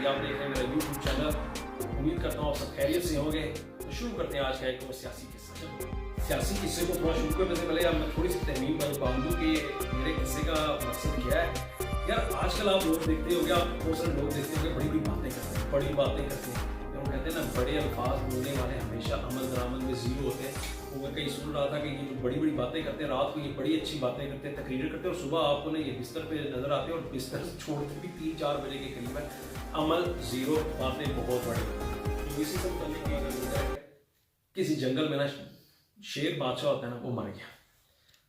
आप देख रहे हैं मेरा यूट्यूब चैनल। उम्मीद करता हूँ आप सब खैरियत से होंगे। तो शुरू करते हैं आज का एक और सियासी किस्सा। सियासी किस्से को थोड़ा शुरू करने से पहले यार मैं थोड़ी सी तहमीन बांध दूँ कि मेरे किस्से का मकसद क्या है। यार आजकल आप लोग देखते होंगे, आप बहुत सारे लोग देखते होंगे बड़ी बड़ी बातें करते हैं, बड़ी बातें करते हैं। वो कहते हैं ना, बड़े अल्फाज बोलने वाले हमेशा अमल दरामद में जीरो होते हैं। वो मैं कहीं सुन रहा था कि ये जो बड़ी बड़ी बातें करते हैं, रात को ये बड़ी अच्छी बातें करते हैं, तकरीर करते हैं, और सुबह आपको ना ये बिस्तर पे नजर आते हैं और बिस्तर छोड़ते भी 3-4 बजे के करीब है। अमल जीरो, बातें बहुत बड़ी। तो इसी से मुताबिक की बात होता है, किसी जंगल में ना शेर बादशाह होता है ना, वो मर गया।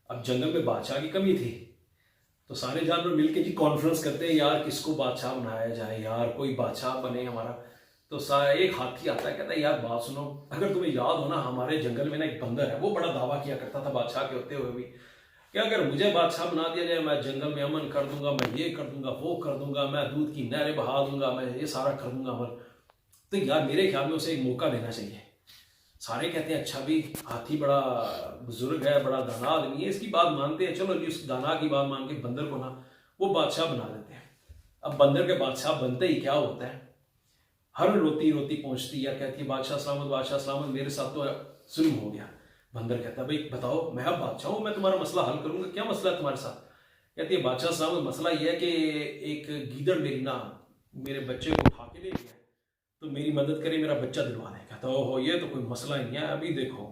अब जंगल में बादशाह की कमी थी, तो सारे जानवर मिलके जी कॉन्फ्रेंस करते हैं, यार किसको बादशाह बनाया जाए, यार कोई बादशाह बने हमारा। तो एक हाथी आता है, कहता है यार बात सुनो, अगर तुम्हें याद हो ना, हमारे जंगल में ना एक बंदर है, वो बड़ा दावा किया करता था बादशाह के होते हुए भी कि अगर मुझे बादशाह बना दिया जाए, मैं जंगल में अमन कर दूंगा, मैं ये कर दूंगा, वो कर दूंगा, मैं दूध की नहरें बहा दूंगा, मैं ये सारा कर दूंगा अमल। तो यार मेरे ख्याल में उसे एक मौका देना चाहिए। सारे कहते हैं अच्छा भी, हाथी बड़ा बुजुर्ग है, बड़ा दाना आदमी है, इसकी बात मानते हैं, चलो जी उस दाना की बात मान के बंदर को ना वो बादशाह बना देते हैं। अब बंदर के बादशाह बनते ही क्या होता है, हर रोती रोती पहुंचती है, कहती है बादशाह सलामत, बादशाह सलामत, मेरे साथ तो जुल्म हो गया। बंदर कहता है भाई बताओ, मैं अब बादशाह हूँ, मैं तुम्हारा मसला हल करूंगा, क्या मसला है तुम्हारे साथ। कहती है बादशाह सलामत, मसला ये है कि एक गीदड़ मेरे बच्चे को उठा के ले गया, तो मेरी मदद करे, मेरा बच्चा दिलवा दे। कहता ओहो ये तो कोई मसला ही नहीं है। अभी देखो,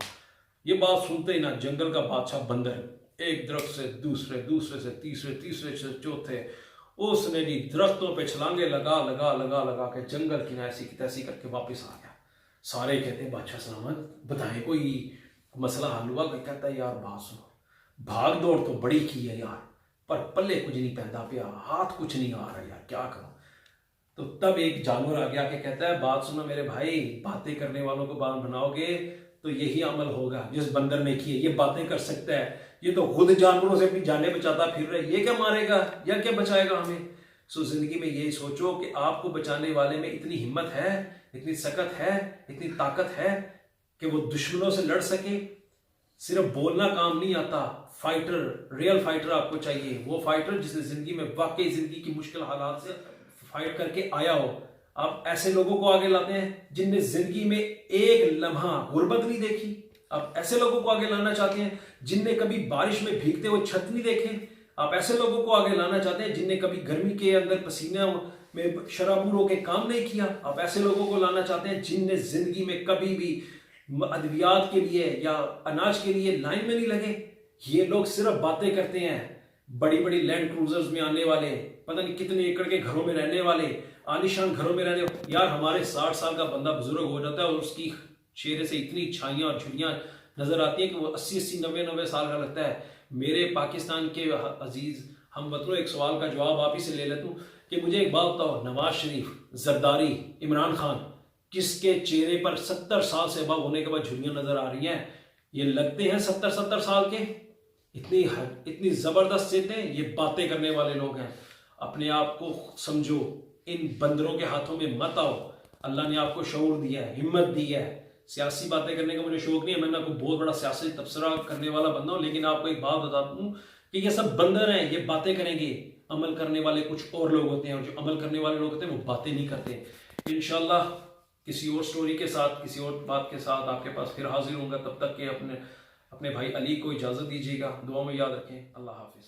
ये बात सुनते ही ना जंगल का बादशाह बंदर एक दरख्त से दूसरे, दूसरे से तीसरे, तीसरे से चौथे, उसने जी दरख्तों पे छलांगे लगा लगा लगा लगा के जंगल की ऐसी की तैसी करके वापस आ गया। सारे कहते हैं बादशाह सलामत, बताएं कोई मसला हल हुआ। कोई कहता है यार बात सुनो, भाग दौड़ तो बड़ी की है यार, पर पल्ले कुछ नहीं पैदा पिया, हाथ कुछ नहीं आ रहा यार, क्या करूं। तो तब एक जानवर आ गया के कहता है बात सुनो मेरे भाई, बातें करने वालों को बात बनाओगे तो यही अमल होगा जिस बंदर ने की है। ये बातें कर सकता है, ये तो खुद जानवरों से अपनी जानें बचाता फिर रहा है, ये क्या मारेगा या क्या बचाएगा हमें। सो जिंदगी में यही सोचो कि आपको बचाने वाले में इतनी हिम्मत है, इतनी सकत है, इतनी ताकत है कि वो दुश्मनों से लड़ सके। सिर्फ बोलना काम नहीं आता, फाइटर, रियल फाइटर आपको चाहिए। वो फाइटर जिसने जिंदगी में वाकई जिंदगी की मुश्किल हालात से फाइट करके आया हो। आप ऐसे लोगों को आगे लाते हैं जिनने जिंदगी में एक लम्हा गुर्बत नहीं देखी। आप ऐसे लोगों को आगे लाना चाहते हैं जिनने कभी बारिश में भीगते हुए छत नहीं देखे। आप ऐसे लोगों को आगे लाना चाहते हैं जिनने कभी गर्मी के अंदर पसीने में शराबूर होकर काम नहीं किया। आप ऐसे लोगों को लाना चाहते हैं जिनने जिंदगी में कभी भी अद्वियात के लिए या अनाज के लिए लाइन में नहीं लगे। ये लोग सिर्फ बातें करते हैं, बड़ी बड़ी लैंड क्रूजर्स में आने वाले, पता नहीं कितने एकड़ के घरों में रहने वाले, आलीशान घरों में रहने। यार हमारे 60 साल का बंदा बुजुर्ग हो जाता है और उसकी चेहरे से इतनी छाइयां और झुर्रियां नजर आती है कि वो 80-80, 90-90 साल का लगता है। मेरे पाकिस्तान के अजीज हम बतरो, एक सवाल का जवाब आप ही से ले लेता हूँ कि मुझे एक बात बताओ, नवाज शरीफ, जरदारी, इमरान खान, किसके चेहरे पर 70 साल से अबव होने के बाद झुर्रियां नजर आ रही हैं? ये लगते हैं 70-70 साल के। इतनी जबरदस्त सेहतें, ये बातें करने वाले लोग हैं। अपने आप को समझो, इन बंदरों के हाथों में मत आओ। अल्लाह ने आपको शऊर दिया है, हिम्मत दी है। सियासी बातें करने का मुझे शौक नहीं है, मैं ना कोई बहुत बड़ा सियासी तबसरा करने वाला बंदा हूं, लेकिन आपको एक बात बताता हूं कि ये सब बंदर हैं, ये बातें करेंगे। अमल करने वाले कुछ और लोग होते हैं, और जो अमल करने वाले लोग होते हैं वो बातें नहीं करते। इंशाल्लाह किसी और स्टोरी के साथ, किसी और बात के साथ आपके पास फिर हाजिर होऊंगा। तब तक के अपने भाई अली को इजाजत दीजिएगा, दुआ में याद रखें। अल्लाह हाफिज।